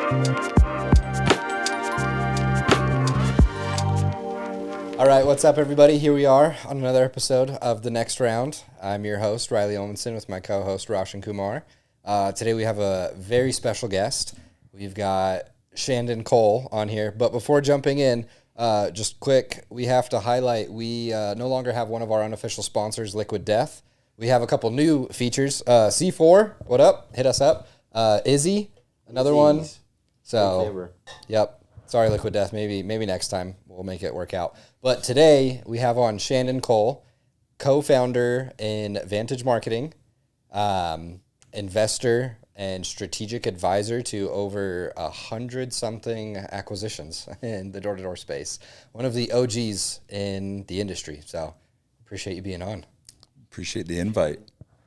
All right, what's up, everybody? Here we are on another episode of The Next Round. I'm your host, Riley Olmanson, with my co-host, Roshan Kumar. Today we have a very special guest. We've got Shandon Cole on here. But before jumping in, just quick, we have to highlight we no longer have one of our unofficial sponsors, Liquid Death. We have a couple new features. C4, what up? Hit us up. Izzy, another one. So, yep. Sorry, Liquid Death. Maybe next time we'll make it work out. But today we have on Shandon Cole, co-founder in Vantage Marketing, investor and strategic advisor to over 100-something acquisitions in the door-to-door space. One of the OGs in the industry. So appreciate you being on. Appreciate the invite.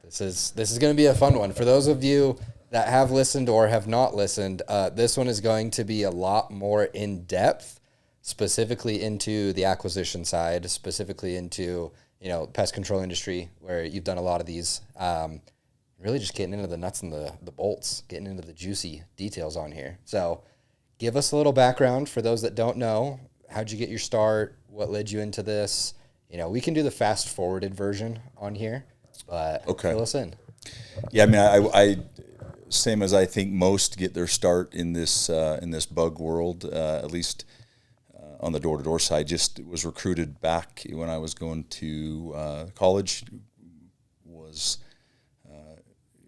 This is going to be a fun one. For those of you that have listened or have not listened, this one is going to be a lot more in-depth, specifically into the acquisition side, specifically into, pest control industry, where you've done a lot of these. Really just getting into the nuts and the bolts, getting into the juicy details on here. So give us a little background for those that don't know. How'd you get your start? What led you into this? We can do the fast-forwarded version on here, but fill us in. Yeah, I mean, I same as I think most get their start in this bug world, at least on the door-to-door side. Just was recruited back when I was going to college. Was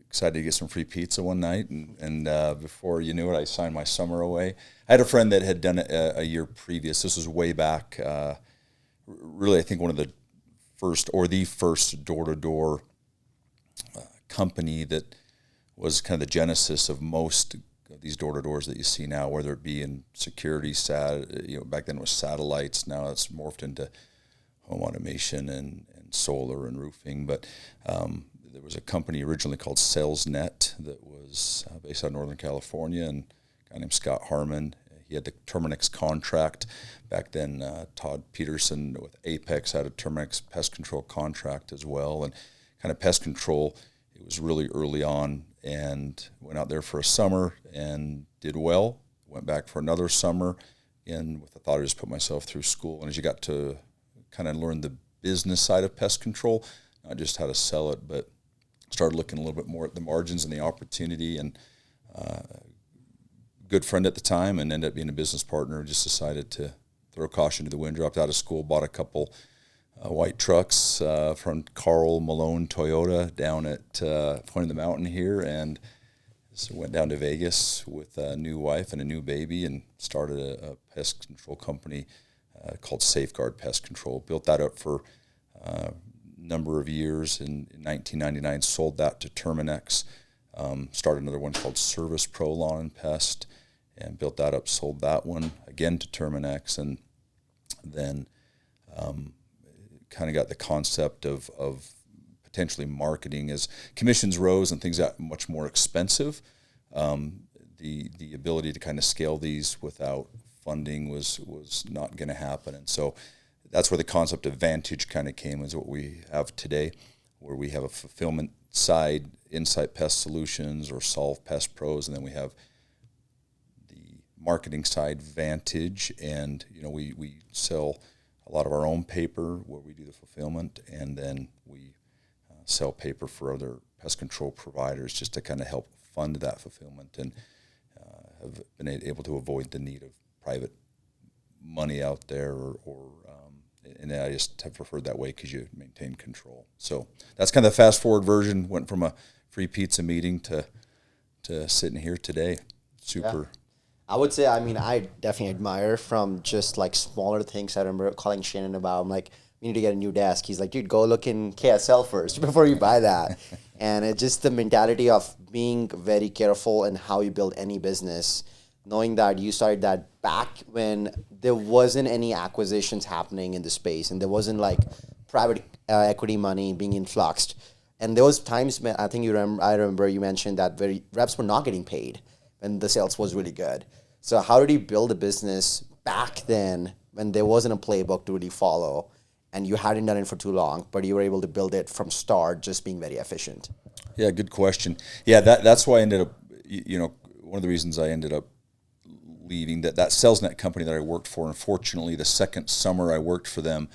excited to get some free pizza one night, and before you knew it, I signed my summer away. I had a friend that had done it a year previous. This was way back. Really, I think one of the first door-to-door company that was kind of the genesis of most of these door-to-doors that you see now, whether it be in security, back then it was satellites. Now it's morphed into home automation and solar and roofing. But there was a company originally called SalesNet that was based out of Northern California, and a guy named Scott Harmon. He had the Terminix contract. Back then, Todd Peterson with Apex had a Terminix pest control contract as well. And kind of pest control, it was really early on, and went out there for a summer and did well. Went back for another summer, and with the thought I just put myself through school. And as you got to kind of learn the business side of pest control, not just how to sell it, but started looking a little bit more at the margins and the opportunity. And good friend at the time, and ended up being a business partner. Just decided to throw caution to the wind, dropped out of school, bought a couple white trucks from Carl Malone Toyota down at Point of the Mountain here, and so went down to Vegas with a new wife and a new baby, and started a pest control company called Safeguard Pest Control. Built that up for a number of years. In 1999, sold that to Terminix. Started another one called Service Pro Lawn and Pest, and built that up, sold that one again to Terminix, and then kind of got the concept of potentially marketing as commissions rose and things got much more expensive. The ability to kind of scale these without funding was not going to happen, and so that's where the concept of Vantage kind of came, is what we have today, where we have a fulfillment side, Insight Pest Solutions or Solve Pest Pros, and then we have the marketing side, Vantage, and we sell a lot of our own paper where we do the fulfillment, and then we sell paper for other pest control providers just to kind of help fund that fulfillment, and have been able to avoid the need of private money out there, and I just have preferred that way because you maintain control. So that's kind of the fast forward version. Went from a free pizza meeting to sitting here today. Super. Yeah. I would say, I definitely admire from just like smaller things. I remember calling Shannon about, I'm like, we need to get a new desk. He's like, dude, go look in KSL first before you buy that. And it's just the mentality of being very careful in how you build any business, knowing that you started that back when there wasn't any acquisitions happening in the space, and there wasn't like private equity money being influxed. And there was times when I remember you mentioned that reps were not getting paid when the sales was really good. So how did you build a business back then when there wasn't a playbook to really follow, and you hadn't done it for too long, but you were able to build it from start, just being very efficient? Yeah, good question. Yeah, that's why I ended up, one of the reasons I ended up leaving that sales net company that I worked for. Unfortunately, the second summer I worked for them,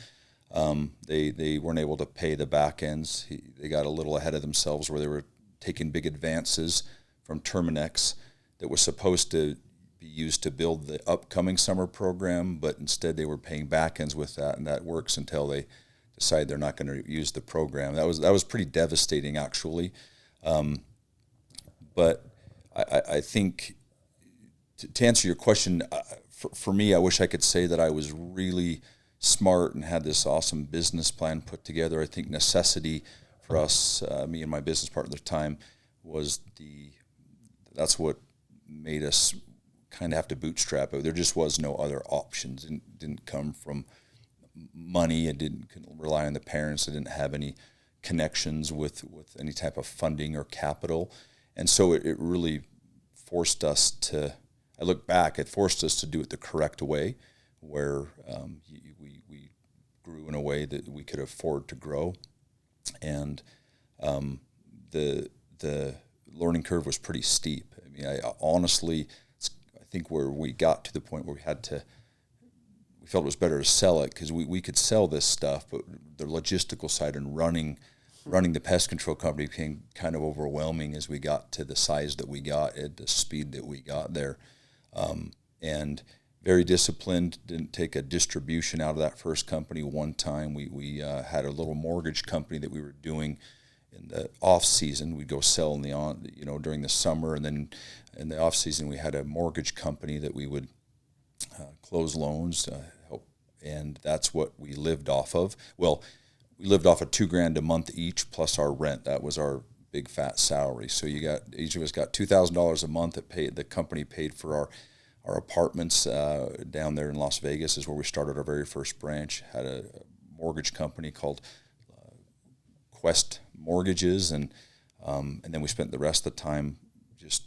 they weren't able to pay the back ends. They got a little ahead of themselves where they were taking big advances from Terminex that was supposed to be used to build the upcoming summer program, but instead they were paying back ends with that, and that works until they decide they're not going to use the program. That was pretty devastating, actually. But I think to answer your question, for me, I wish I could say that I was really smart and had this awesome business plan put together. I think necessity for us, me and my business partner at the time, that's what made us kind of have to bootstrap it. There just was no other options. It didn't come from money. It couldn't rely on the parents. It didn't have any connections with any type of funding or capital. And so it really forced us to, I look back, it forced us to do it the correct way, where we grew in a way that we could afford to grow. And the learning curve was pretty steep. I mean, I think where we got to the point where we felt it was better to sell it, because we could sell this stuff, but the logistical side and running the pest control company became kind of overwhelming as we got to the size that we got at the speed that we got there. And very disciplined, didn't take a distribution out of that first company one time. We had a little mortgage company that we were doing in the off season. We'd go sell during the summer, and then in the off season we had a mortgage company that we would close loans, and that's what we lived off of. Well, we lived off of $2,000 a month each plus our rent. That was our big fat salary. So each of us got $2,000 a month. The company paid for our apartments down there in Las Vegas is where we started our very first branch. Had a mortgage company called Quest Mortgages, and then we spent the rest of the time just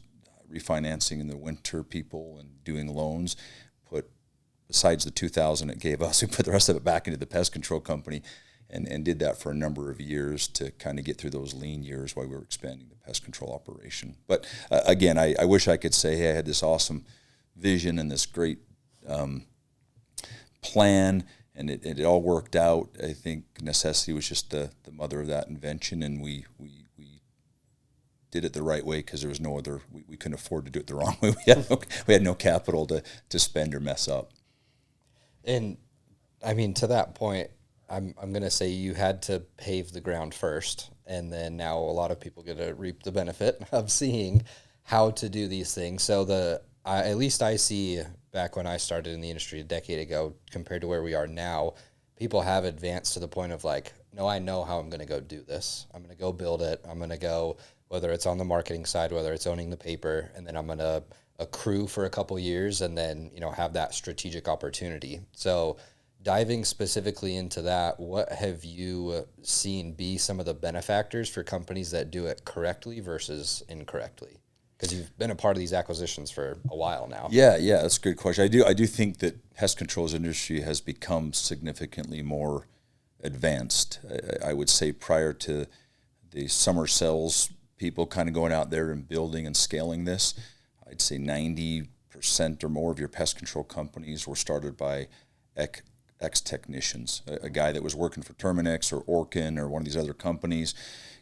refinancing in the winter people and doing loans. Besides the $2,000 it gave us, we put the rest of it back into the pest control company, and did that for a number of years to kind of get through those lean years while we were expanding the pest control operation. But again, I wish I could say, hey, I had this awesome vision and this great plan, and it all worked out. I think necessity was just the mother of that invention, and we did it the right way because there was no other. We couldn't afford to do it the wrong way. We had no capital to spend or mess up. And I mean, to that point, I'm going to say you had to pave the ground first, and then now a lot of people get to reap the benefit of seeing how to do these things. So at least I see back when I started in the industry a decade ago compared to where we are now, people have advanced to the point of like, no, I know how I'm going to go do this. I'm going to go build it. I'm going to go, whether it's on the marketing side, whether it's owning the paper, and then I'm going to accrue for a couple years and then, have that strategic opportunity. So diving specifically into that, what have you seen be some of the benefactors for companies that do it correctly versus incorrectly? Because you've been a part of these acquisitions for a while now. Yeah, that's a good question. I do think that pest control's industry has become significantly more advanced. I would say prior to the summer sales people kind of going out there and building and scaling this, I'd say 90% or more of your pest control companies were started by ex-technicians, a guy that was working for Terminex or Orkin or one of these other companies,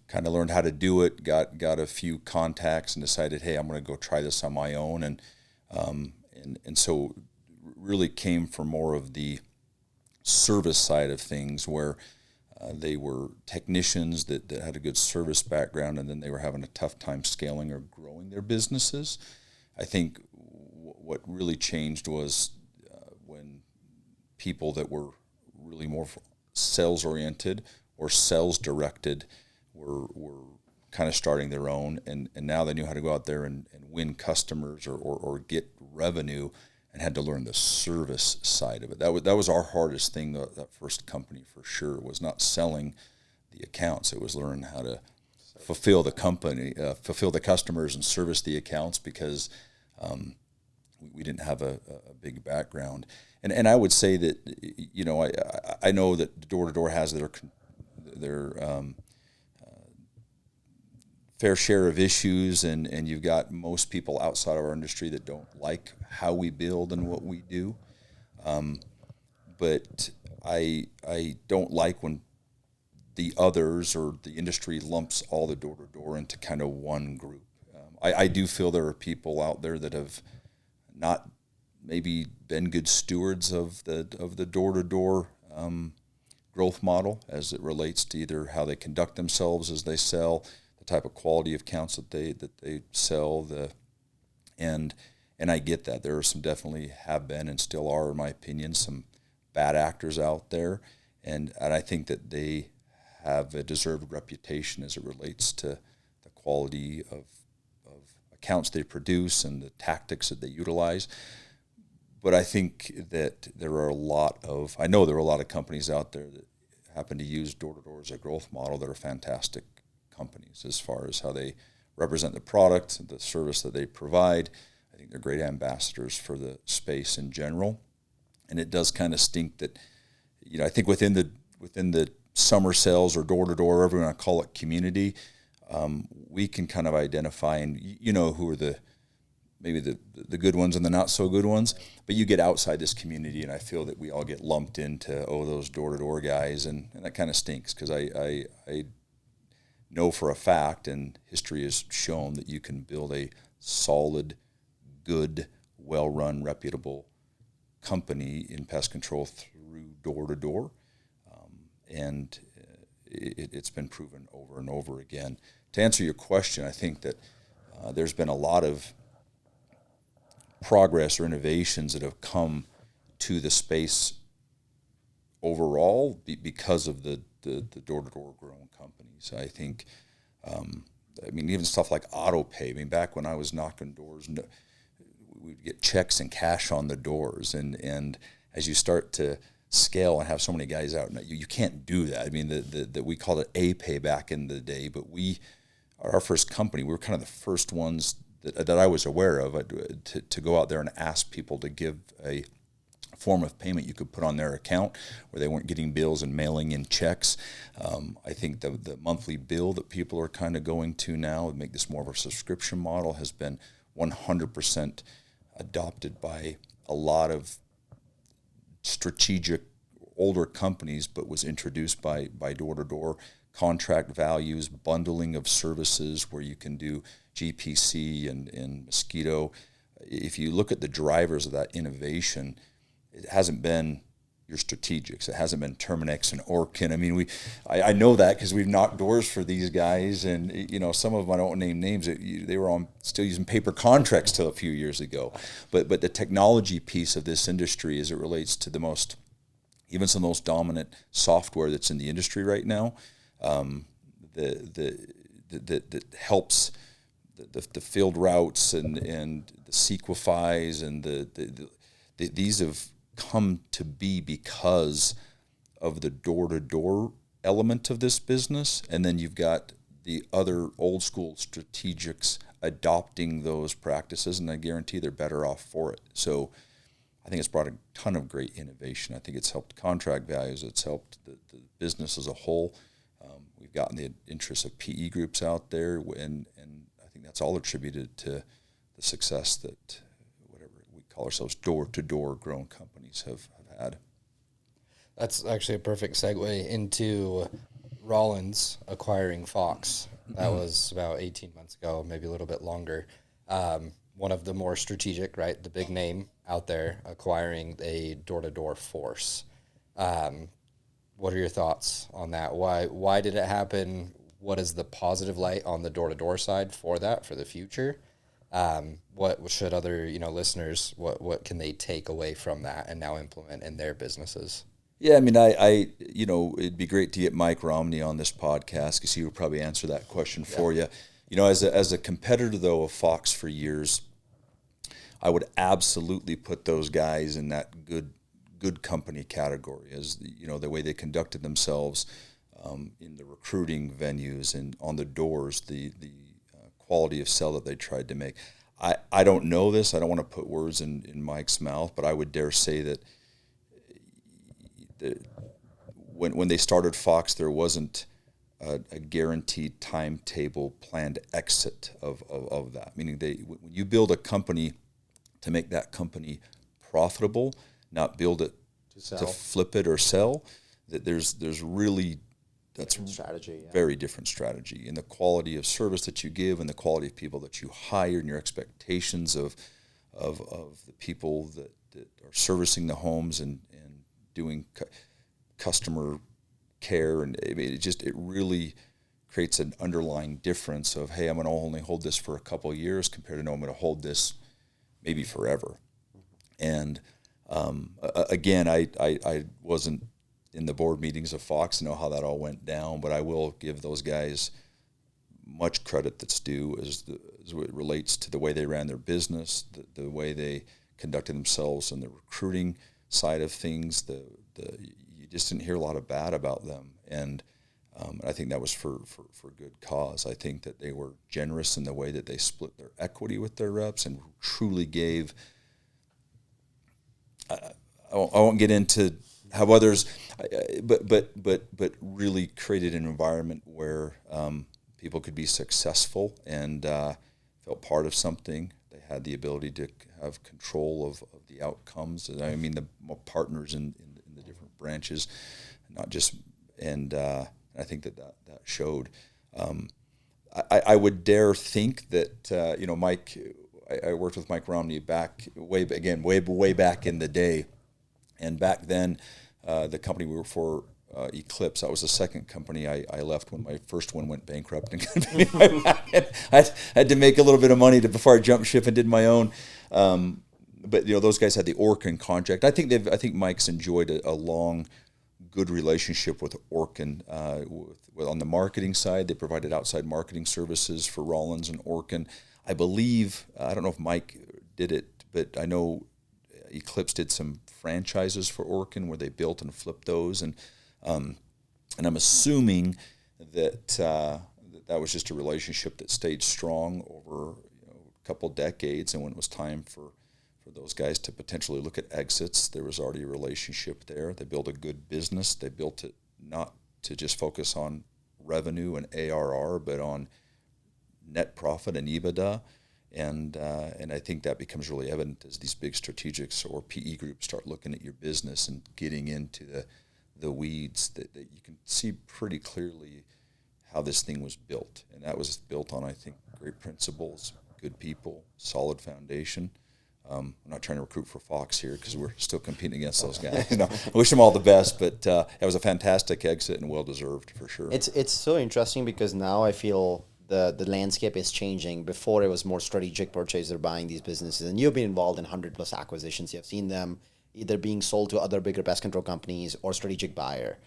kind of learned how to do it, got a few contacts and decided, hey, I'm going to go try this on my own. And so really came from more of the service side of things, where they were technicians that had a good service background, and then they were having a tough time scaling or growing their businesses. I think what really changed was when people that were really more sales-oriented or sales-directed were kind of starting their own, and now they knew how to go out there and win customers or get revenue, and had to learn the service side of it. That was our hardest thing, that first company for sure, was not selling the accounts. It was learning how to fulfill the customers and service the accounts, because we didn't have a big background. And I would say that, I know that Door to Door has their fair share of issues, and you've got most people outside of our industry that don't like how we build and what we do. But I don't like when the others or the industry lumps all the door-to-door into kind of one group. I do feel there are people out there that have not maybe been good stewards of the door-to-door growth model as it relates to either how they conduct themselves as they sell, the type of quality of accounts that they sell, and I get that there are some, definitely have been and still are, in my opinion, some bad actors out there, and I think that they have a deserved reputation as it relates to the quality of accounts they produce and the tactics that they utilize. But I think that I know there are a lot of companies out there that happen to use door-to-door as a growth model that are fantastic companies as far as how they represent the product, the service that they provide. I think they're great ambassadors for the space in general. And it does kind of stink that, I think within the summer sales or door-to-door, whatever you want to call it, community, we can kind of identify and who are maybe the good ones and the not so good ones, but you get outside this community, and I feel that we all get lumped into those door-to-door guys, and that kind of stinks, because I know for a fact, and history has shown, that you can build a solid, good, well-run, reputable company in pest control through door-to-door, and it's been proven over and over again. To answer your question, I think that there's been a lot of progress or innovations that have come to the space overall because of the door-to-door grown companies. I think, even stuff like auto pay. Back when I was knocking doors, we'd get checks and cash on the doors, and as you start to scale and have so many guys out, you can't do that. That we called it A-Pay back in the day, but our first company, we were kind of the first ones that I was aware of to go out there and ask people to give a form of payment you could put on their account where they weren't getting bills and mailing in checks. I think the monthly bill that people are kind of going to now, make this more of a subscription model, has been 100% adopted by a lot of strategic older companies, but was introduced by door-to-door. Contract values, bundling of services where you can do GPC and mosquito. If you look at the drivers of that innovation, it hasn't been your strategics. It hasn't been Terminix and Orkin. I know that because we've knocked doors for these guys, and some of them, I don't name names. They were still using paper contracts till a few years ago. But the technology piece of this industry, as it relates to some of the most dominant software that's in the industry right now, that helps the field routes and the Sequifies and these have come to be because of the door-to-door element of this business, and then you've got the other old school strategics adopting those practices, and I guarantee they're better off for it. So I think it's brought a ton of great innovation. I think it's helped contract values. It's helped the business as a whole. We've gotten the interest of PE groups out there, and I think that's all attributed to the success that whatever we call ourselves door-to-door grown companies have had. That's actually a perfect segue into Rollins acquiring Fox. That was about 18 months ago, maybe a little bit longer. One of the more strategic, right, the big name out there, acquiring a door-to-door force. What are your thoughts on that? Why did it happen? What is the positive light on the door-to-door side for that, for the future? What should other listeners, what can they take away from that and now implement in their businesses? Yeah, I it'd be great to get Mike Romney on this podcast because he would probably answer that question for you. As a competitor though of Fox for years, I would absolutely put those guys in that good company category, as the way they conducted themselves in the recruiting venues and on the doors, the quality of sell that they tried to make. I don't know this. I don't want to put words in Mike's mouth, but I would dare say that when they started Fox, there wasn't a guaranteed timetable planned exit of that. Meaning when you build a company to make that company profitable, not build it to flip it or sell, that there's really that's different strategy, very different strategy in the quality of service that you give and the quality of people that you hire and your expectations of the people that are servicing the homes and doing customer care. And it really creates an underlying difference of, hey, I'm going to only hold this for a couple of years compared to, no, I'm going to hold this maybe forever. And again, I wasn't in the board meetings of Fox to know how that all went down, but I will give those guys much credit that's due as it relates to the way they ran their business, the way they conducted themselves and the recruiting side of things. You just didn't hear a lot of bad about them, and I think that was for good cause. I think that they were generous in the way that they split their equity with their reps and truly gave. I won't get into how others, but really created an environment where people could be successful and felt part of something. They had the ability to have control of the outcomes. I mean, the partners in the different branches, not just, and I think that showed. I would dare think that Mike. I worked with Mike Romney way back in the day, and back then, the company we were for, Eclipse, that was the second company I left when my first one went bankrupt, and I had to make a little bit of money before I jumped ship and did my own. But those guys had the Orkin contract. I think Mike's enjoyed a long, good relationship with Orkin. On the marketing side, they provided outside marketing services for Rollins and Orkin. I believe, I don't know if Mike did it, but I know Eclipse did some franchises for Orkin where they built and flipped those, and I'm assuming that that was just a relationship that stayed strong over a couple decades, and when it was time for those guys to potentially look at exits, there was already a relationship there. They built a good business. They built it not to just focus on revenue and ARR, but on net profit and EBITDA, and I think that becomes really evident as these big strategics or PE groups start looking at your business and getting into the weeds. That you can see pretty clearly how this thing was built, and that was built on, I think, great principles, good people, solid foundation. I'm not trying to recruit for Fox here because we're still competing against those guys. I wish them all the best, but it was a fantastic exit and well deserved for sure. It's so interesting because now I feel the landscape is changing. Before it was more strategic purchase, they're buying these businesses, and you've been involved in 100+ acquisitions. You've seen them either being sold to other bigger pest control companies or strategic buyer.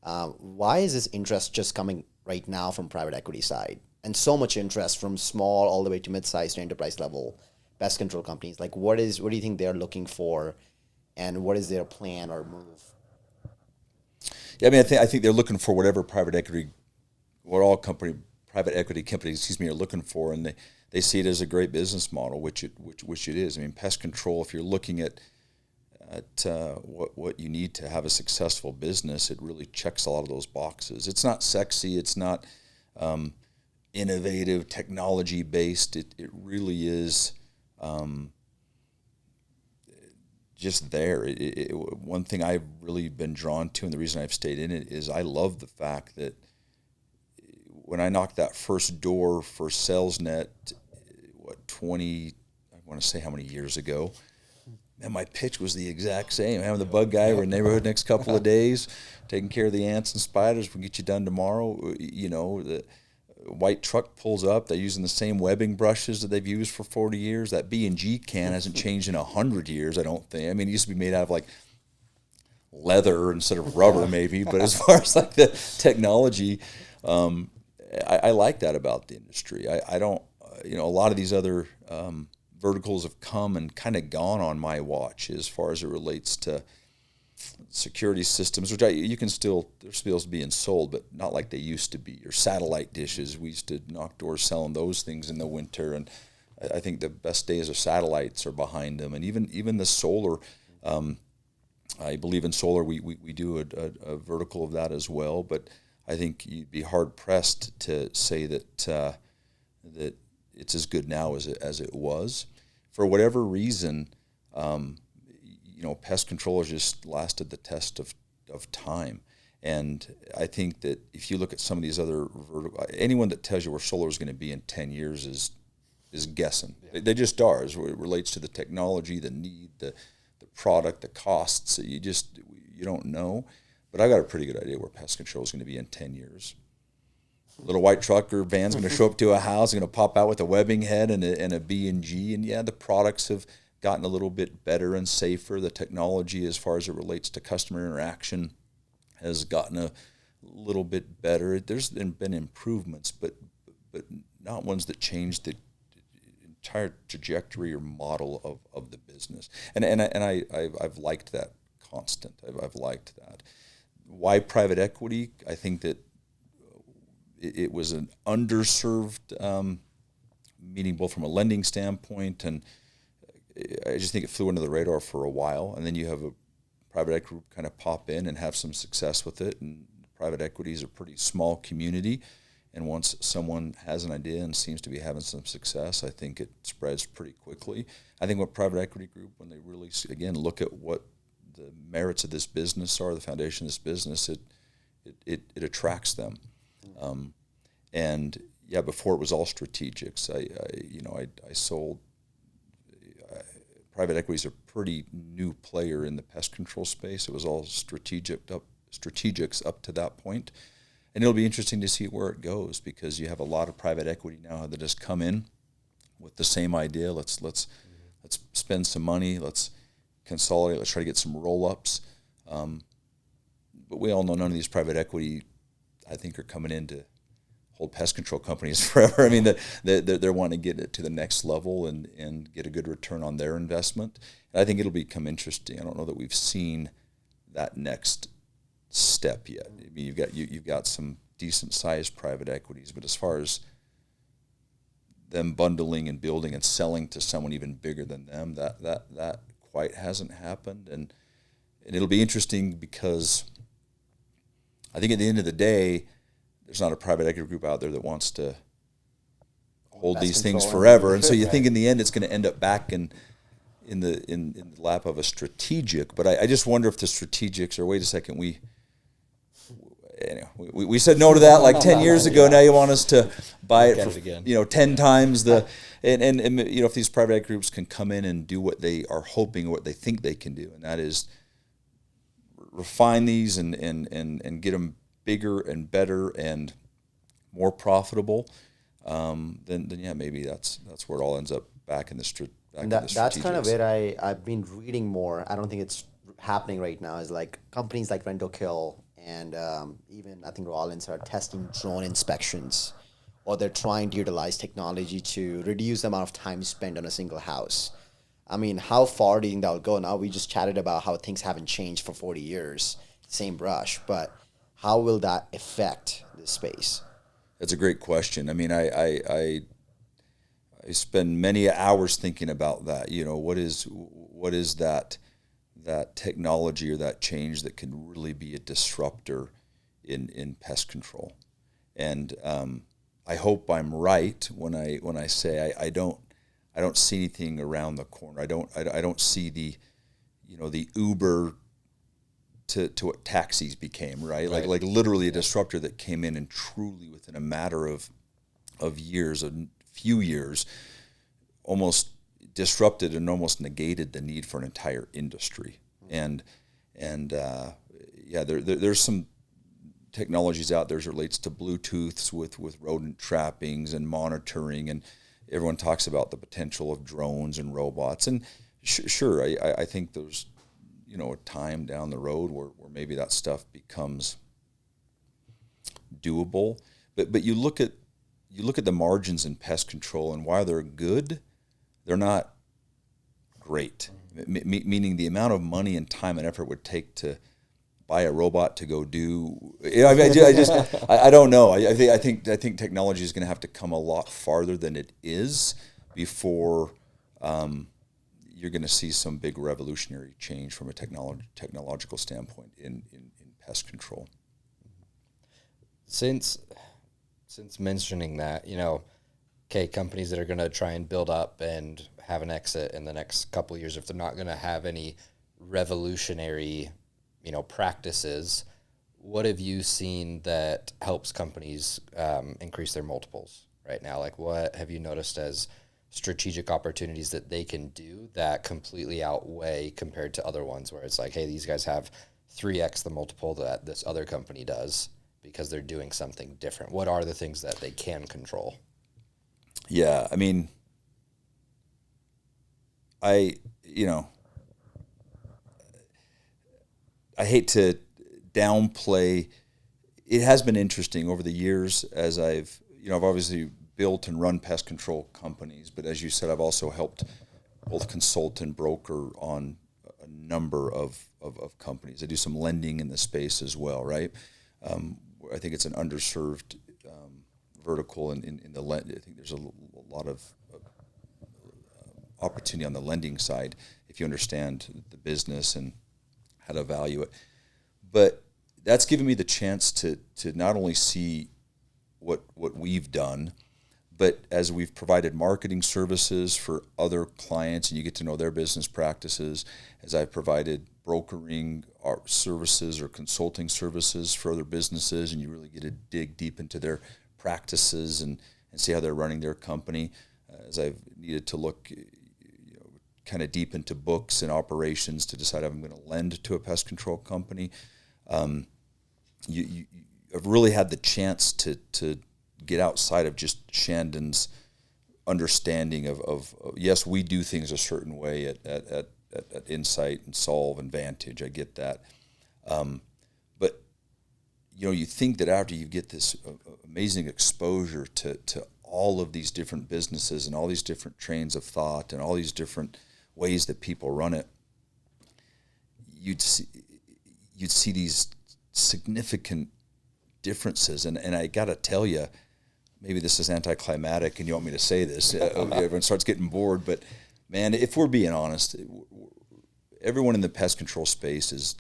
Why is this interest just coming right now from private equity side, and so much interest from small all the way to mid-sized to enterprise level pest control companies? Like, what do you think they're looking for, and what is their plan or move? Yeah, I mean, I think they're looking for whatever private equity companies, are looking for, and they see it as a great business model, which it is. I mean, pest control, if you're looking at what you need to have a successful business, it really checks a lot of those boxes. It's not sexy, it's not innovative, technology based. It really is just there. One thing I've really been drawn to, and the reason I've stayed in it, is I love the fact that when I knocked that first door for SalesNet, I want to say how many years ago, and my pitch was the exact same. Having the bug guy, we're in the neighborhood next couple of days, taking care of the ants and spiders. We'll get you done tomorrow. The white truck pulls up. They're using the same webbing brushes that they've used for 40 years. That B&G can hasn't changed in 100 years, I don't think. I mean, it used to be made out of like leather instead of rubber, maybe. But as far as like the technology, I like that about the industry. I don't, a lot of these other verticals have come and kind of gone on my watch as far as it relates to security systems, which they're still being sold, but not like they used to be. Or satellite dishes, we used to knock doors selling those things in the winter, and I think the best days of satellites are behind them. And even the solar, I believe in solar, we do a vertical of that as well. But I think you'd be hard pressed to say that that it's as good now as it was. For whatever reason, pest control has just lasted the test of time. And I think that if you look at some of these other anyone that tells you where solar is going to be in 10 years is guessing. Yeah. They just are, as it relates to the technology, the need, the product, the costs. You don't know. But I got a pretty good idea where pest control is going to be in 10 years. A little white truck or van's going to show up to a house, going to pop out with a webbing head and a B&G. And yeah, the products have gotten a little bit better and safer. The technology, as far as it relates to customer interaction, has gotten a little bit better. There's been improvements, but not ones that change the entire trajectory or model of the business. And I've liked that constant. I've liked that. Why private equity? I think that it was an underserved meeting, both from a lending standpoint, and I just think it flew under the radar for a while. And then you have a private equity group kind of pop in and have some success with it. And private equity is a pretty small community. And once someone has an idea and seems to be having some success, I think it spreads pretty quickly. I think what private equity group, when they really, again, look at what the merits of this business are, the foundation of this business, it attracts them. And yeah, before it was all strategics. I sold. Private equity is a pretty new player in the pest control space. It was all strategics up to that point. And it'll be interesting to see where it goes, because you have a lot of private equity now that has come in with the same idea. Let's spend some money. Let's consolidate. Let's try to get some roll-ups. But we all know none of these private equity, I think, are coming in to hold pest control companies forever. I mean, they're wanting to get it to the next level and get a good return on their investment. And I think it'll become interesting. I don't know that we've seen that next step yet. I mean, you've got some decent sized private equities, but as far as them bundling and building and selling to someone even bigger than them, that quite hasn't happened. And it'll be interesting, because I think at the end of the day, there's not a private equity group out there that wants to hold these things forever. And so you think in the end it's going to end up back in the lap of a strategic. But I just wonder if the strategics are, wait a second, we said no to that like 10 years ago. Now you want us to buy it for 10 times the and if these private equity groups can come in and do what they are hoping, what they think they can do, and that is refine these and get them bigger and better and more profitable, then yeah, maybe that's where it all ends up back in the that's kind of where I've been reading more. I don't think it's happening right now. Is like companies like Rent Kill and even I think Rollins are testing drone inspections, or they're trying to utilize technology to reduce the amount of time spent on a single house. I mean, how far do you think that will go? Now we just chatted about how things haven't changed for 40 years, same brush, but how will that affect this space? That's a great question. I mean, I spend many hours thinking about that. What is that technology or that change that can really be a disruptor in pest control? And I hope I'm right when I say I don't see anything around the corner. I don't see the Uber to what taxis became, right? Like literally a disruptor that came in and truly within a matter of years, a few years, almost disrupted and almost negated the need for an entire industry. And there's some technologies out there as it relates to Bluetooths with rodent trappings and monitoring, and everyone talks about the potential of drones and robots. And sure, I think there's a time down the road where maybe that stuff becomes doable. But you look at the margins in pest control, and while they're good, they're not great. Meaning the amount of money and time and effort it would take to buy a robot to go do. I don't know. I think technology is going to have to come a lot farther than it is before you're going to see some big revolutionary change from a technological standpoint in pest control. Since mentioning that, okay, companies that are going to try and build up and have an exit in the next couple of years, if they're not going to have any revolutionary, practices, what have you seen that helps companies increase their multiples right now? Like, what have you noticed as strategic opportunities that they can do that completely outweigh compared to other ones where it's like, hey, these guys have 3x the multiple that this other company does because they're doing something different? What are the things that they can control? Yeah, I mean, I hate to downplay. It has been interesting over the years as I've obviously built and run pest control companies, but as you said, I've also helped both consult and broker on a number of companies. I do some lending in the space as well, right? I think it's an underserved vertical in the lend. I think there's a lot of opportunity on the lending side if you understand the business and how to value it. But that's given me the chance to not only see what we've done, but as we've provided marketing services for other clients and you get to know their business practices, as I've provided brokering our services or consulting services for other businesses, and you really get to dig deep into their practices and see how they're running their company, as I've needed to look kind of deep into books and operations to decide if I'm going to lend to a pest control company. I've really had the chance to get outside of just Shandon's understanding of yes, we do things a certain way at Insight and Solve and Vantage. I get that. But, you think that after you get this amazing exposure to all of these different businesses and all these different trains of thought and all these different ways that people run it, you'd see these significant differences. And I got to tell you, maybe this is anticlimactic and you want me to say this, everyone starts getting bored, but man, if we're being honest, everyone in the pest control space is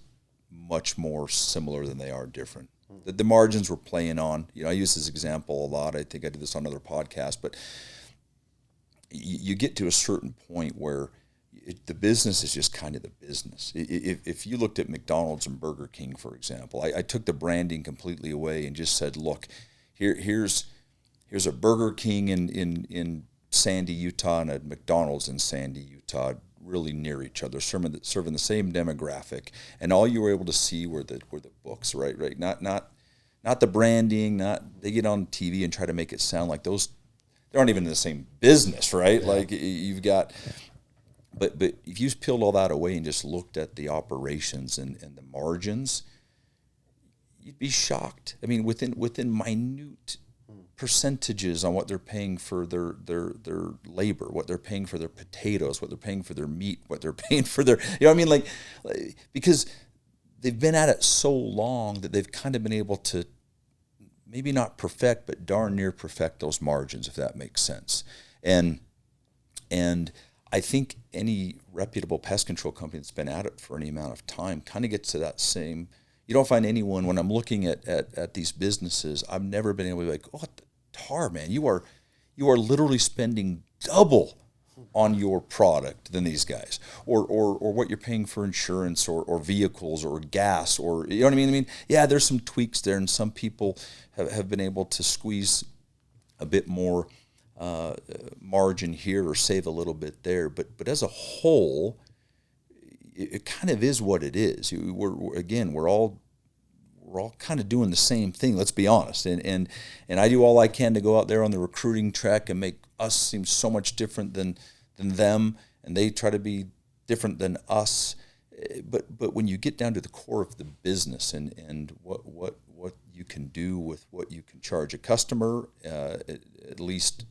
much more similar than they are different. The margins we're playing on, I use this example a lot. I think I did this on another podcast, but you get to a certain point where the business is just kind of the business. If you looked at McDonald's and Burger King, for example, I took the branding completely away and just said, look, here's a Burger King in Sandy, Utah, and a McDonald's in Sandy, Utah, really near each other, serving the same demographic, and all you were able to see were the books, right? Not the branding. They get on TV and try to make it sound like they aren't even in the same business, right? Yeah. Like you've got. But if you peeled all that away and just looked at the operations and the margins, you'd be shocked. I mean, within minute percentages on what they're paying for their labor, what they're paying for their potatoes, what they're paying for their meat, what they're paying for their, like because they've been at it so long that they've kind of been able to maybe not perfect, but darn near perfect those margins, if that makes sense. And I think any reputable pest control company that's been at it for any amount of time kind of gets to that same. You don't find anyone, when I'm looking at these businesses, I've never been able to be like, oh, tar, man, you are literally spending double on your product than these guys, or what you're paying for insurance or vehicles or gas, or you know what I mean? I mean, yeah, there's some tweaks there, and some people have been able to squeeze a bit more margin here or save a little bit there, but as a whole, it kind of is what it is. We're all kind of doing the same thing. Let's be honest. And I do all I can to go out there on the recruiting track and make us seem so much different than them, and they try to be different than us. But when you get down to the core of the business and what you can do with what you can charge a customer, at least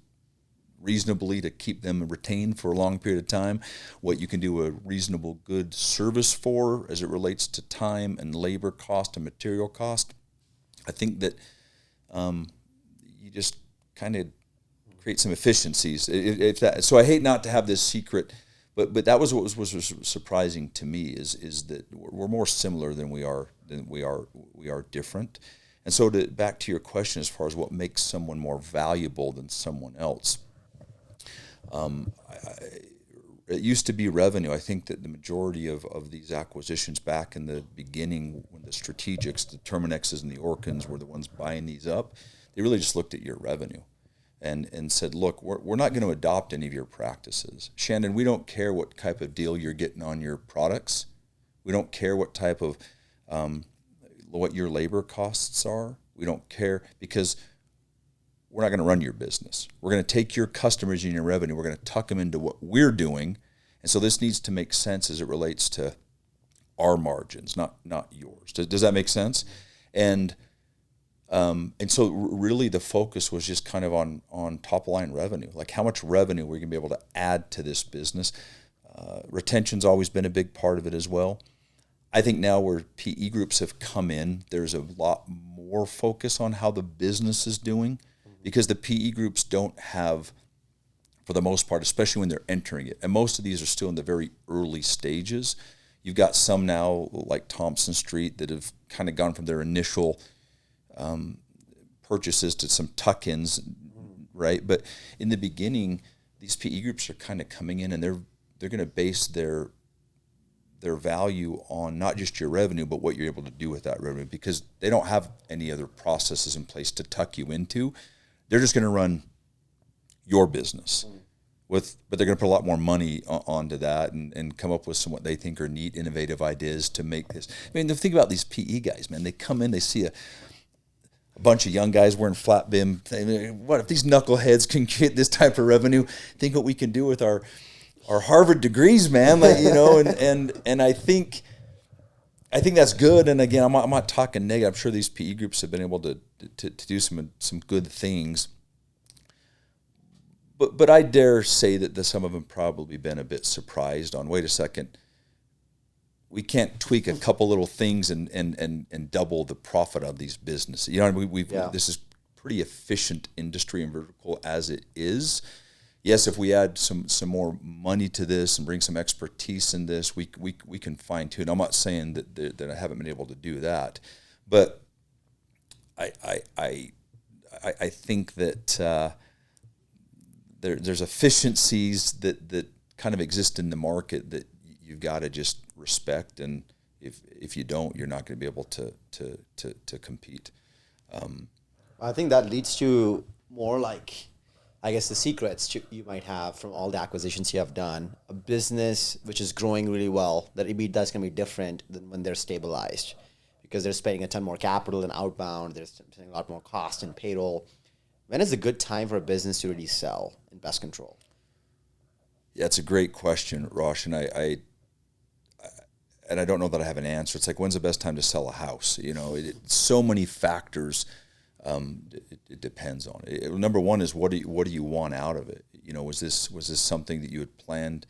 reasonably to keep them retained for a long period of time, what you can do a reasonable good service for as it relates to time and labor cost and material cost, I think that you just kind of create some efficiencies. So I hate not to have this secret, but that was what was surprising to me is that we're more similar than we are different. And so back to your question as far as what makes someone more valuable than someone else, it used to be revenue. I think that the majority of these acquisitions back in the beginning, when the strategics, the Terminixes and the Orkins were the ones buying these up, they really just looked at your revenue and said, look, we're not going to adopt any of your practices. Shandon, we don't care what type of deal you're getting on your products. We don't care what type of, what your labor costs are. We don't care, because we're not going to run your business. We're going to take your customers and your revenue. We're going to tuck them into what we're doing. And so this needs to make sense as it relates to our margins, not yours. Does that make sense? And so really the focus was just kind of on top line revenue, like how much revenue we're going to be able to add to this business. Retention's always been a big part of it as well. I think now where PE groups have come in, there's a lot more focus on how the business is doing, because the PE groups don't have, for the most part, especially when they're entering it, and most of these are still in the very early stages. You've got some now, like Thompson Street, that have kind of gone from their initial purchases to some tuck-ins, right? But in the beginning, these PE groups are kind of coming in, and they're going to base their value on not just your revenue, but what you're able to do with that revenue, because they don't have any other processes in place to tuck you into. They're just going to run your business but they're going to put a lot more money onto that and come up with some what they think are neat, innovative ideas to make this. I mean, the thing about these PE guys, man, they come in, they see a bunch of young guys wearing flat bim. What if these knuckleheads can get this type of revenue? Think what we can do with our Harvard degrees, man. Like, and I think that's good. And again, I'm not talking negative. I'm sure these PE groups have been able to do some good things. But I dare say that some of them probably been a bit surprised on, wait a second, we can't tweak a couple little things and double the profit of these businesses. You know, this is pretty efficient industry and vertical as it is. Yes, if we add some more money to this and bring some expertise in this, we can fine tune. I'm not saying that I haven't been able to do that, but I think that there's efficiencies that kind of exist in the market that you've got to just respect, and if you don't, you're not going to be able to compete. I think that leads to more like, I guess, the secrets you might have from all the acquisitions you have done. A business which is growing really well, that EBITDA is going to be different than when they're stabilized, because they're spending a ton more capital in outbound, they're spending a lot more cost in payroll. When is a good time for a business to really sell in pest control? Yeah, it's a great question, Rosh, and I don't know that I have an answer. It's like, when's the best time to sell a house? You know, so many factors. It depends on it. Number one is what do you want out of it? You know, was this something that you had planned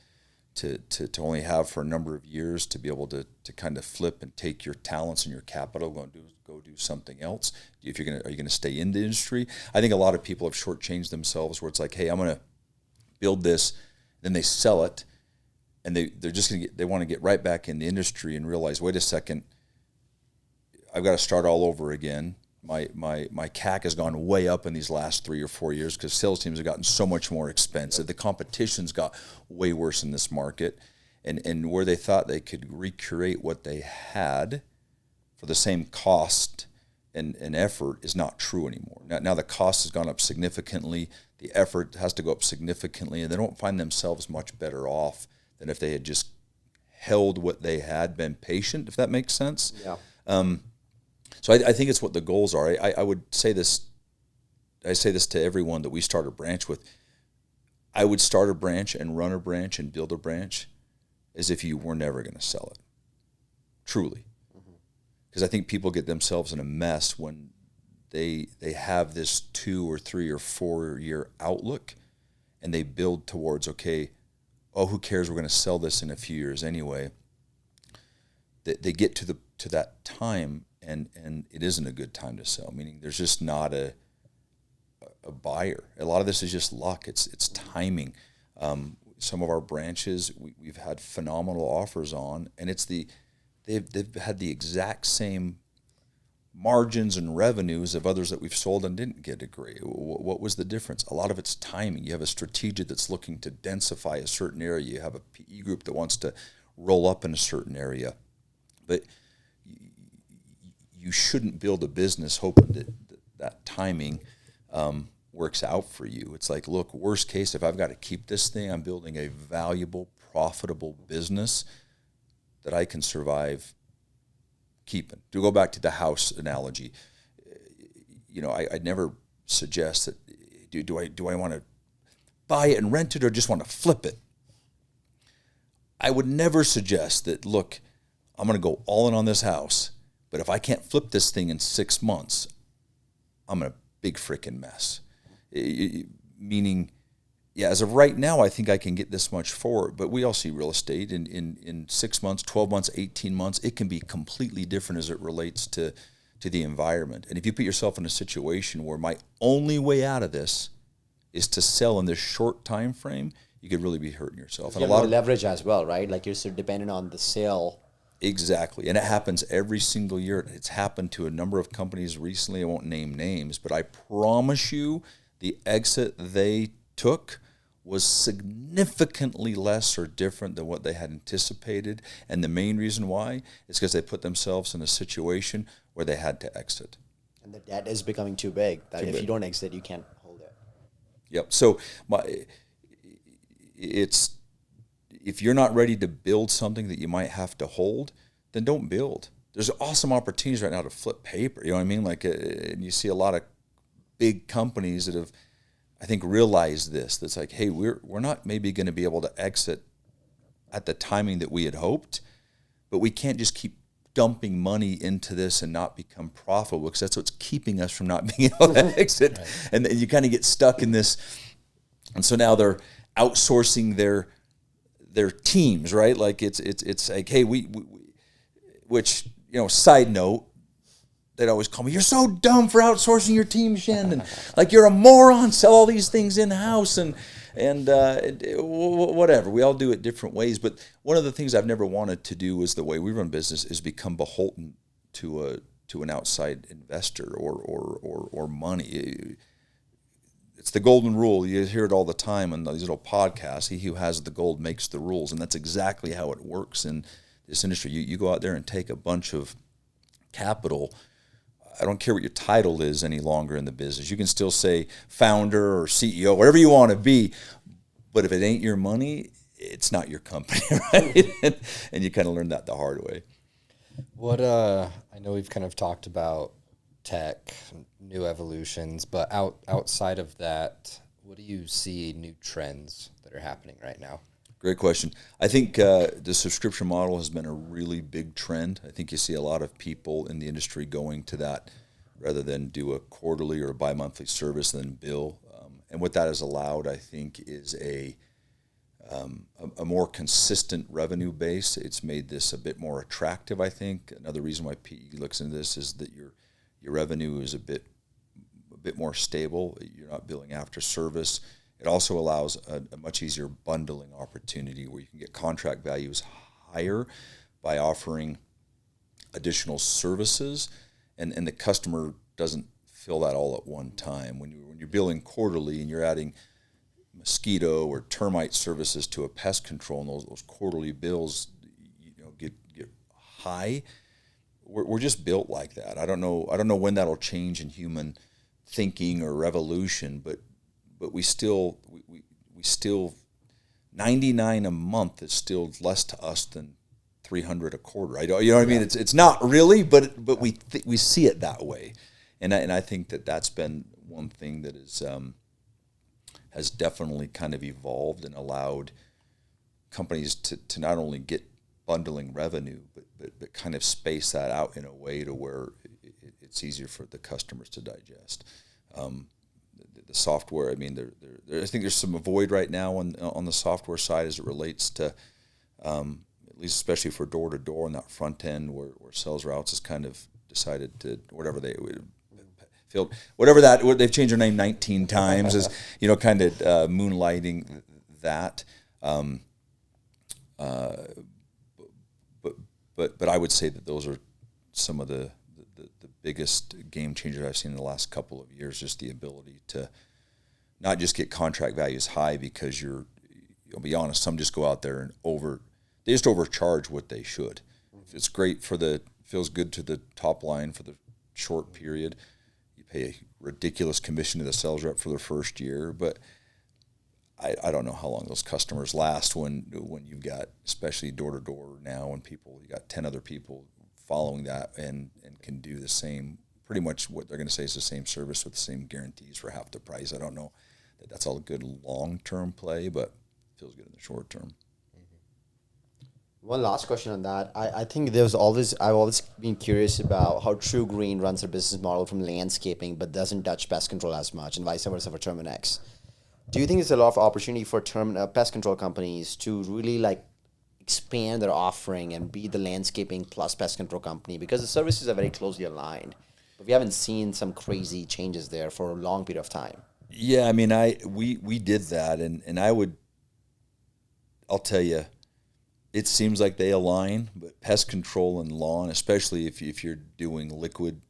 to only have for a number of years, to be able to kind of flip and take your talents and your capital, go do something else? Are you gonna stay in the industry? I think a lot of people have shortchanged themselves, where it's like, hey, I'm gonna build this, then they sell it, and they're just they want to get right back in the industry and realize, wait a second, I've got to start all over again. My CAC has gone way up in these last 3 or 4 years because sales teams have gotten so much more expensive. The competition's got way worse in this market, and where they thought they could recreate what they had for the same cost and effort is not true anymore. Now the cost has gone up significantly. The effort has to go up significantly, and they don't find themselves much better off than if they had just held what they had, been patient, if that makes sense. Yeah. So I think it's what the goals are. I would say this. I say this to everyone that we start a branch with. I would start a branch and run a branch and build a branch as if you were never going to sell it. Truly. Because I think people get themselves in a mess when they have this 2 or 3 or 4 year outlook, and they build towards, okay, who cares? We're going to sell this in a few years anyway. They get to that time, and it isn't a good time to sell. Meaning, there's just not a buyer. A lot of this is just luck. It's timing. Some of our branches we've had phenomenal offers on, and they've had the exact same margins and revenues of others that we've sold and didn't get a degree. What was the difference? A lot of it's timing. You have a strategic that's looking to densify a certain area. You have a PE group that wants to roll up in a certain area. But you shouldn't build a business hoping that timing works out for you. It's like, look, worst case, if I've got to keep this thing, I'm building a valuable, profitable business that I can survive keeping. To go back to the house analogy, I'd never suggest that, do I want to buy it and rent it or just want to flip it? I would never suggest that, look, I'm going to go all in on this house, but if I can't flip this thing in 6 months, I'm in a big freaking mess. Meaning, yeah, as of right now, I think I can get this much forward, but we all see real estate in 6 months, 12 months, 18 months. It can be completely different as it relates to the environment. And if you put yourself in a situation where my only way out of this is to sell in this short time frame, you could really be hurting yourself. You have more leverage as well, right? Like you're so dependent on the sale. Exactly. And it happens every single year. It's happened to a number of companies recently. I won't name names, but I promise you the exit they took was significantly less or different than what they had anticipated. And the main reason why is because they put themselves in a situation where they had to exit. And the debt is becoming too big that if you don't exit, you can't hold it. Yep. So if you're not ready to build something that you might have to hold, then don't build. There's awesome opportunities right now to flip paper. You know what I mean? Like, and you see a lot of big companies that have, I think, realized this. That's like, hey, we're not maybe going to be able to exit at the timing that we had hoped, but we can't just keep dumping money into this and not become profitable, because that's what's keeping us from not being able to exit. Right. And you kind of get stuck in this. And so now they're outsourcing their teams, right? Like it's like, hey, we which, side note, they'd always call me, you're so dumb for outsourcing your team, Shandon. Like, you're a moron, sell all these things in-house and whatever. We all do it different ways. But one of the things I've never wanted to do is the way we run business is become beholden to an outside investor or money. It's the golden rule. You hear it all the time on these little podcasts. He who has the gold makes the rules. And that's exactly how it works in this industry. You go out there and take a bunch of capital. I don't care what your title is any longer in the business. You can still say founder or CEO, whatever you want to be. But if it ain't your money, it's not your company, right? And you kind of learn that the hard way. What I know we've kind of talked about tech, new evolutions, but outside of that, what do you see new trends that are happening right now? Great question. I think the subscription model has been a really big trend. I think you see a lot of people in the industry going to that rather than do a quarterly or a bi-monthly service and then bill. And what that has allowed, I think, is a more consistent revenue base. It's made this a bit more attractive, I think. Another reason why PE looks into this is that your revenue is a bit more stable. You're not billing after service. It also allows a much easier bundling opportunity where you can get contract values higher by offering additional services, and the customer doesn't fill that all at one time. When you're billing quarterly and you're adding mosquito or termite services to a pest control, and those quarterly bills get high. We're just built like that. I don't know when that'll change in human thinking or revolution, but we still 99 a month is still less to us than 300 a quarter. You know what I mean? It's not really, but we see it that way, and I think that's been one thing that has definitely kind of evolved and allowed companies to not only get bundling revenue, but kind of space that out in a way to where it's easier for the customers to digest. The software, I mean, I think there's some void right now on the software side as it relates to, at least especially for door-to-door on that front end where sales routes has kind of decided to, whatever they feel, they've changed their name 19 times, is, kind of moonlighting that. But I would say that those are some of the the biggest game changer I've seen in the last couple of years. Just the ability to not just get contract values high because you'll be honest, some just go out there and they just overcharge what they should. If it's great feels good to the top line for the short period, you pay a ridiculous commission to the sales rep for their first year, but I don't know how long those customers last when you've got, especially door to door now, when you got 10 other people following that and can do the same, pretty much what they're going to say is the same service with the same guarantees for half the price. I don't know that that's all a good long-term play, but it feels good in the short term. One last question on that. I think I've always been curious about how True Green runs their business model from landscaping but doesn't touch pest control as much, and vice versa for Terminix. Do you think there's a lot of opportunity for pest control companies to really expand their offering and be the landscaping plus pest control company, because the services are very closely aligned, but we haven't seen some crazy changes there for a long period of time? Yeah, I mean, we did that, and I'll tell you, it seems like they align, but pest control and lawn, especially if you're doing liquid,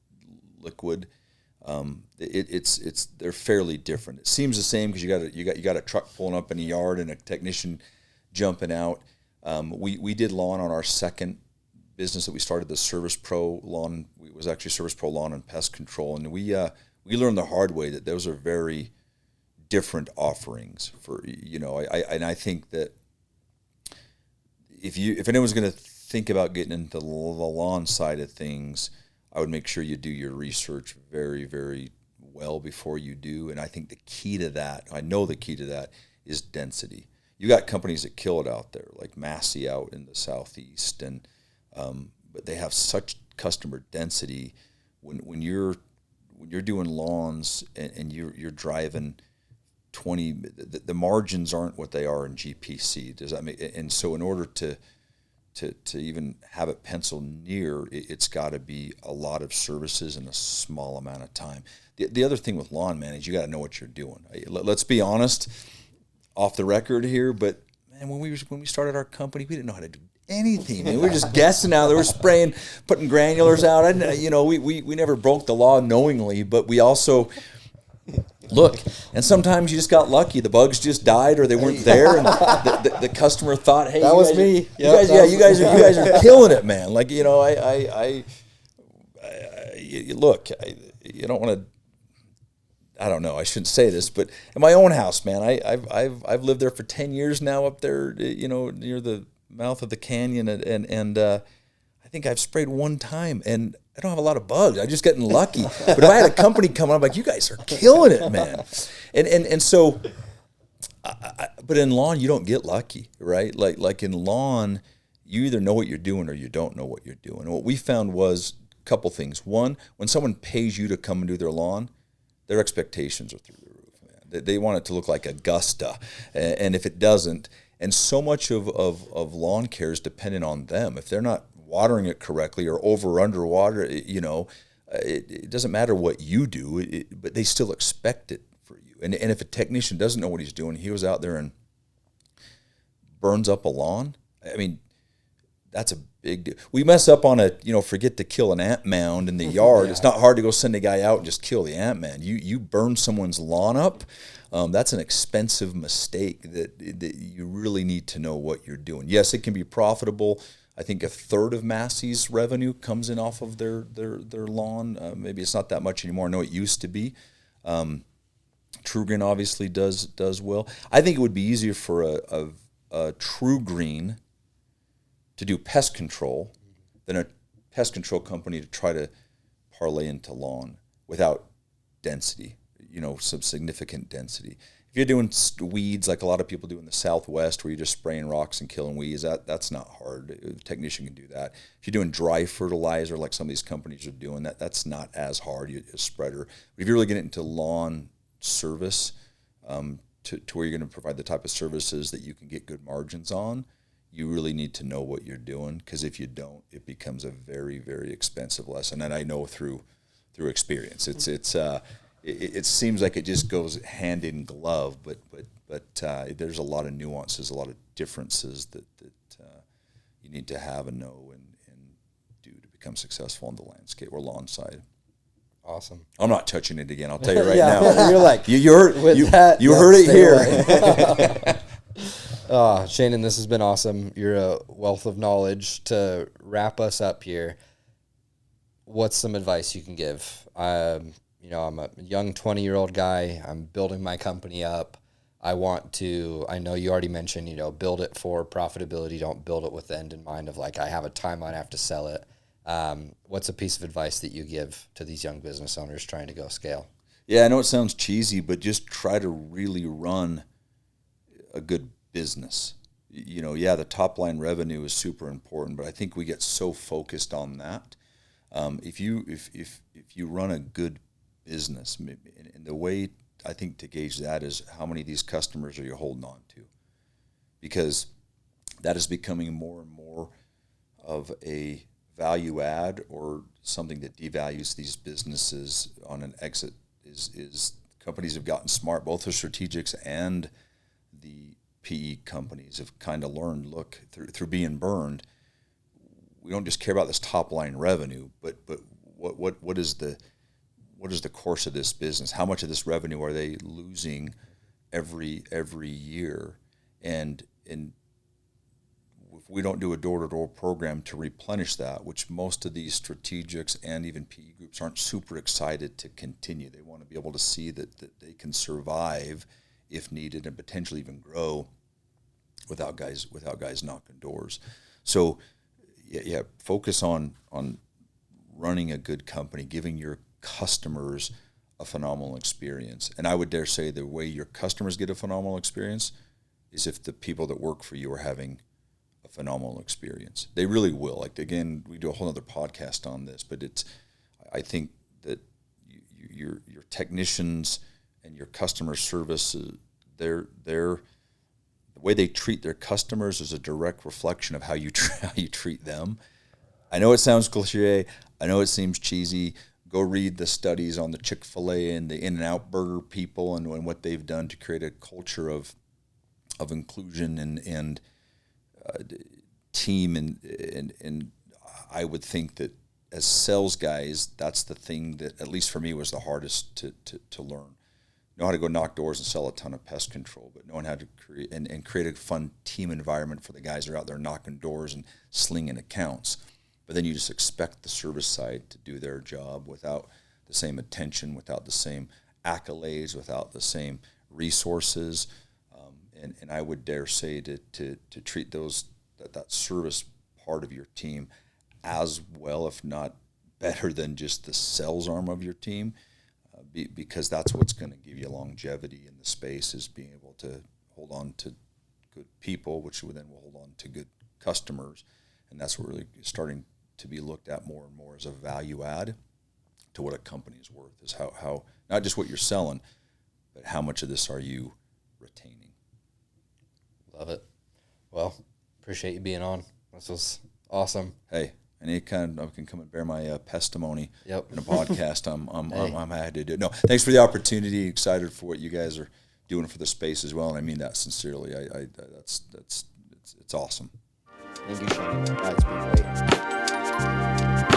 they're fairly different. It seems the same because you got a truck pulling up in the yard and a technician jumping out. We did lawn on our second business that we started, the Service Pro lawn. It was actually Service Pro lawn and pest control, and we learned the hard way that those are very different offerings for I think that if anyone's going to think about getting into the lawn side of things, I would make sure you do your research very, very well before you do. And I think the key to that is density. You got companies that kill it out there, like Massey out in the southeast, and but they have such customer density. When you're doing lawns and you're driving 20, the margins aren't what they are in GPC. Does that make? And so in order to even have it pencil near, it's got to be a lot of services in a small amount of time. The other thing with lawn man is you got to know what you're doing. Let's be honest, off the record here, but man, when we started our company, we didn't know how to do anything. Man. We were just guessing out there. We're spraying, putting granulars out. We never broke the law knowingly, but we also look, and sometimes you just got lucky. The bugs just died, or they weren't there, and the customer thought, "Hey, that was me. You guys are killing it, man." Like you look, you don't want to. I don't know. I shouldn't say this, but in my own house, man, I've lived there for 10 years now, up there, near the mouth of the canyon, and I think I've sprayed one time, and I don't have a lot of bugs. I'm just getting lucky. But if I had a company coming, I'm like, you guys are killing it, man. And so, but in lawn, you don't get lucky, right? Like in lawn, you either know what you're doing or you don't know what you're doing. And what we found was a couple things. One, when someone pays you to come and do their lawn, their expectations are through the roof, man. They want it to look like Augusta. And if it doesn't, and so much of lawn care is dependent on them. If they're not watering it correctly or under water, it doesn't matter what you do, but they still expect it for you. And if a technician doesn't know what he's doing, he goes out there and burns up a lawn, I mean, that's a big deal. We mess up on forget to kill an ant mound in the yard. Yeah. It's not hard to go send a guy out and just kill the ant man. You burn someone's lawn up, that's an expensive mistake that you really need to know what you're doing. Yes, it can be profitable. I think a third of Massey's revenue comes in off of their lawn. Maybe it's not that much anymore. I know it used to be. True Green obviously does well. I think it would be easier for a True Green to do pest control than a pest control company to try to parlay into lawn without density, some significant density. If you're doing weeds like a lot of people do in the Southwest, where you're just spraying rocks and killing weeds, that's not hard. A technician can do that. If you're doing dry fertilizer like some of these companies are doing, that's not as hard, a spreader. But if you're really getting into lawn service, to where you're going to provide the type of services that you can get good margins on, you really need to know what you're doing, because if you don't, it becomes a very, very expensive lesson. And I know through experience, it seems like it just goes hand in glove, but there's a lot of nuances, a lot of differences that you need to have and know, and do to become successful in the landscape or lawn side. Awesome. I'm not touching it again. I'll tell you right Yeah, now. you're like, you heard it here. Shandon, this has been awesome. You're a wealth of knowledge. To wrap us up here, what's some advice you can give? I'm a young 20-year-old guy. I'm building my company up. I know you already mentioned, build it for profitability. Don't build it with the end in mind of like, I have a timeline, I have to sell it. What's a piece of advice that you give to these young business owners trying to go scale? Yeah, I know it sounds cheesy, but just try to really run a good business. The top line revenue is super important, but I think we get so focused on that. If you run a good business, and the way I think to gauge that is how many of these customers are you holding on to, because that is becoming more and more of a value add or something that devalues these businesses on an exit. Is companies have gotten smart, both the strategics and the PE companies have kind of learned, look, through being burned, we don't just care about this top line revenue, but what is the course of this business? How much of this revenue are they losing every year? And if we don't do a door-to-door program to replenish that, which most of these strategics and even PE groups aren't super excited to continue. They want to be able to see that they can survive if needed and potentially even grow without guys knocking doors. So yeah, focus on running a good company, giving your customers a phenomenal experience. And I would dare say the way your customers get a phenomenal experience is if the people that work for you are having a phenomenal experience. They really will. Like, again, we do a whole other podcast on this, but I think that your technicians and your customer service, the way they treat their customers is a direct reflection of how you treat them. I know it sounds cliche. I know it seems cheesy. Go read the studies on the Chick-fil-A and the In-N-Out Burger people and what they've done to create a culture of inclusion and team. And I would think that as sales guys, that's the thing that, at least for me, was the hardest to learn. Know how to go knock doors and sell a ton of pest control, but knowing how to create and create a fun team environment for the guys that are out there knocking doors and slinging accounts. But then you just expect the service side to do their job without the same attention, without the same accolades, without the same resources. And I would dare say to treat that service part of your team as well, if not better than just the sales arm of your team, because that's what's going to give you longevity in the space, is being able to hold on to good people, which then will hold on to good customers. And that's really starting to be looked at more and more as a value add to what a company is worth, is how not just what you're selling, but how much of this are you retaining. Love it. Well, appreciate you being on. This was awesome. Hey, I can come and bear my testimony in a podcast. I'm happy to do it. No, thanks for the opportunity. Excited for what you guys are doing for the space as well, and I mean that sincerely. It's awesome. Thank you, Shandon. It's been great.